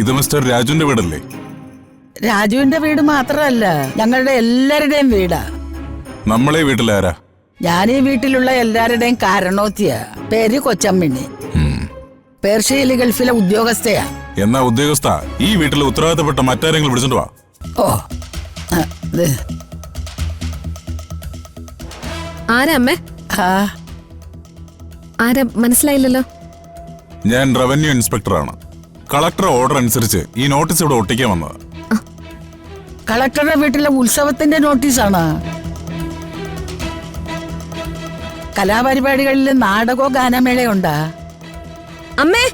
ഇത് മിസ്റ്റർ രാജുവിന്റെ വീടല്ലേ? രാജുവിന്റെ വീട് മാത്രമല്ല, ഞങ്ങളുടെ എല്ലാവരുടെയും വീടാ. നമ്മളെ വീട്ടിലാരാ? ഞാൻ ഈ വീട്ടിലുള്ള എല്ലാവരുടെയും കാരണോത്തിയ. പേര് കൊച്ചമ്മിണി. പേർഷ്യയിൽ ഗൾഫിലെ ഉദ്യോഗസ്ഥയാ. എന്നാ ഉദ്യോഗസ്ഥ ഈ വീട്ടിലെ ഉത്തരവാദിത്തപ്പെട്ട മറ്റാരെങ്കിലും വിളിച്ചിട്ട് വാ. ഓ, ഇത്. ആരാ അമ്മേ? ആരാ മനസ്സിലായില്ലല്ലോ. ഞാൻ റവന്യൂ ഇൻസ്പെക്ടറാണ്. കളക്ടർ ഓർഡർ അനുസരിച്ച് ഈ നോട്ടീസ് ഇവിടെ ഒട്ടിക്കാൻ വന്നത്. കളക്ടറുടെ വീട്ടിലെ ഉത്സവത്തിന്റെ നോട്ടീസാണ്. കലാപരിപാടികളിൽ നാടകോ ഗാനമേളയോ ഉണ്ടാ? അമ്മേ,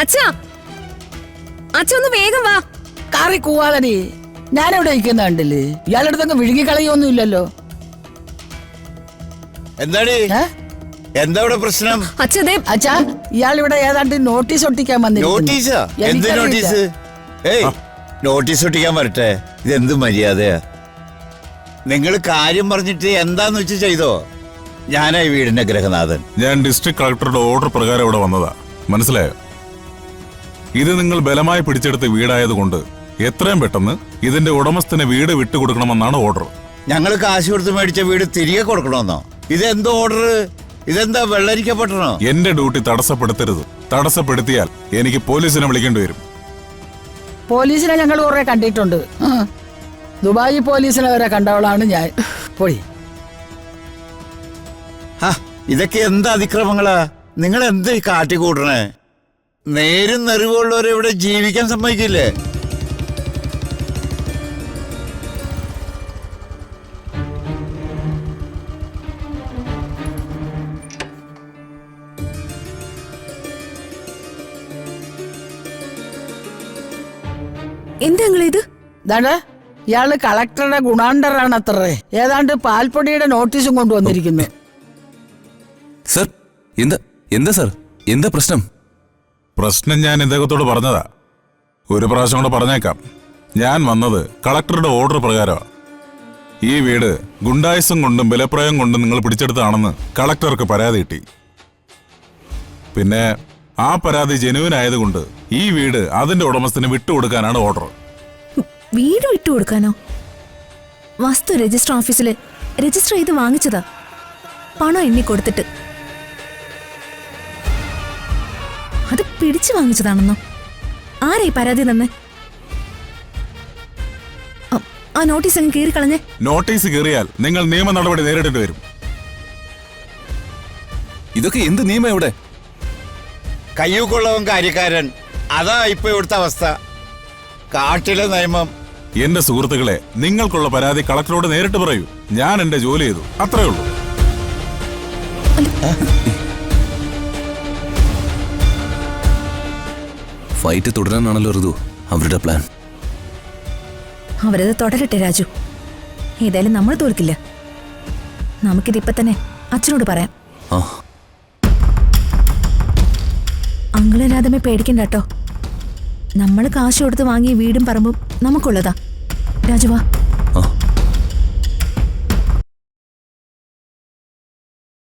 അച്ഛാ, അച്ഛ ഒന്ന് വേഗം വാ. കാറി കൂവാതടി, ഞാനിവിടെ ഇരിക്കുന്ന കണ്ടില്ലേ? ഇയാളുടെ അടുത്തൊക്കെ വിഴുങ്ങിക്കളയൊന്നുമില്ലല്ലോ. എന്താടി എന്താ ഇവിടെ പ്രശ്നം? അച്ഛാ, ഇയാളിവിടെ ഏതാണ്ട് നോട്ടീസ് ഒട്ടിക്കാൻ നോട്ടീസാ? എന്ത് നോട്ടീസ്? ഏയ്, നോട്ടീസ് ഒട്ടിക്കാൻ വരട്ടെ. ഇതെന്ത് മര്യാദയാ? നിങ്ങൾ കാര്യം പറഞ്ഞിട്ട് എന്താന്ന് വെച്ച് ചെയ്തോ. ഞാനാ ഈ വീടിന്റെ ഗ്രഹനാഥൻ. ഞാൻ ഡിസ്ട്രിക്ട് കളക്ടറുടെ ഓർഡർ പ്രകാരം ഇവിടെ വന്നതാ. മനസ്സിലായോ? ഇത് നിങ്ങൾ ബലമായി പിടിച്ചെടുത്ത വീടായതുകൊണ്ട് എത്രയും പെട്ടെന്ന് ഇതിന്റെ ഉടമസ്ഥന് വീട് വിട്ടുകൊടുക്കണമെന്നാണ് ഓർഡർ. ഞങ്ങൾ കാശ് കൊടുത്ത് മേടിച്ച വീട് തിരികെ കൊടുക്കണമെന്നോ? ഇതെന്തോ ഓർഡർ? ഇതെന്താ വെള്ളരിക്കപ്പെട്ടണോ? എന്റെ ഡ്യൂട്ടി തടസ്സപ്പെടുത്തരുത്. തടസ്സപ്പെടുത്തിയാൽ എനിക്ക് പോലീസിനെ വിളിക്കേണ്ടി വരും. പോലീസിനെ ഞങ്ങൾ കുറെ കണ്ടിട്ടുണ്ട്. ദുബായി പോലീസിനെ വരെ കണ്ടവളാണ് ഞാൻ. പോയി. ഇതൊക്കെ എന്താ അതിക്രമങ്ങളാ? നിങ്ങൾ എന്ത് കാട്ടിക്കൂട്ടണേ? നേരും നെറിവുള്ളവരെ ഇവിടെ ജീവിക്കാൻ സമ്മതിക്കില്ലേ? എന്താ ഇത്? ഇയാള് കളക്ടറുടെ ഗുണാണ്ടറാണ് അത്രേ. ഏതാണ്ട് പാൽപ്പൊടിയുടെ നോട്ടീസും കൊണ്ടുവന്നിരിക്കുന്നു. സർ, എന്താ സർ, എന്താ പ്രശ്നം? പ്രശ്നം ഞാൻ ഇദ്ദേഹത്തോട് പറഞ്ഞതാ. ഒരു പ്രാവശ്യം കൂടെ പറഞ്ഞേക്കാം. ഞാൻ വന്നത് കളക്ടറുടെ ഓർഡർ പ്രകാരമാണ്. ഈ വീട് ഗുണ്ടായുസം കൊണ്ടും ബലപ്രയോഗം കൊണ്ടും നിങ്ങൾ പിടിച്ചെടുത്താണെന്ന് കളക്ടർക്ക് പരാതി കിട്ടി. പിന്നെ ആ പരാതി ജെനുവിൻ ആയതുകൊണ്ട് ഈ വീട് അതിന്റെ ഉടമസ്ഥന് വിട്ടുകൊടുക്കാനാണ് ഓർഡർ. വീട് വിട്ടുകൊടുക്കാനോ? വസ്തു രജിസ്റ്റർ ഓഫീസിൽ രജിസ്റ്റർ ചെയ്ത് വാങ്ങിച്ചതാ, പണം എണ്ണി കൊടുത്തിട്ട്. അത് പിടിച്ചു വാങ്ങിച്ചതാണെന്നോ? ആരായി പരാതി തന്നെ? ആ നോട്ടീസ് അങ്ങ് കീറി കളഞ്ഞേ. നോട്ടീസ് കീറിയാൽ നിങ്ങൾ നിയമ നടപടി നേരിടേണ്ടി വരും. ഇതൊക്കെ എന്ത് നിയമം ഇവിടെ? കയ്യൂക്കുള്ളവൻ കാര്യക്കാരൻ, അതാ ഇപ്പൊ ഇവിടുത്തെ അവസ്ഥ. കാട്ടിലെ നിയമം. എന്റെ സുഹൃത്തുക്കളെ, നിങ്ങൾക്കുള്ള പരാതി കളക്ടറോട് നേരിട്ട് പറയൂ. ഞാൻ എന്റെ ജോലി ചെയ്തു, അത്രേ ഉള്ളൂ. ഫൈറ്റ് തുടരാനാണല്ലോ ഋതു അവരുടെ പ്ലാൻ. അവരത് തുടരട്ടെ രാജു. ഏതായാലും നമ്മൾ തോൽക്കില്ല. നമുക്കിതിപ്പോ തന്നെ അച്ഛനോട് പറയാം. അങ്കിളില്ലാതെ പേടിക്കണ്ട കേട്ടോ. നമ്മൾ കാശ് കൊടുത്ത് വാങ്ങിയ വീടും പറമ്പും നമുക്കുള്ളതാ. രാജുവാ.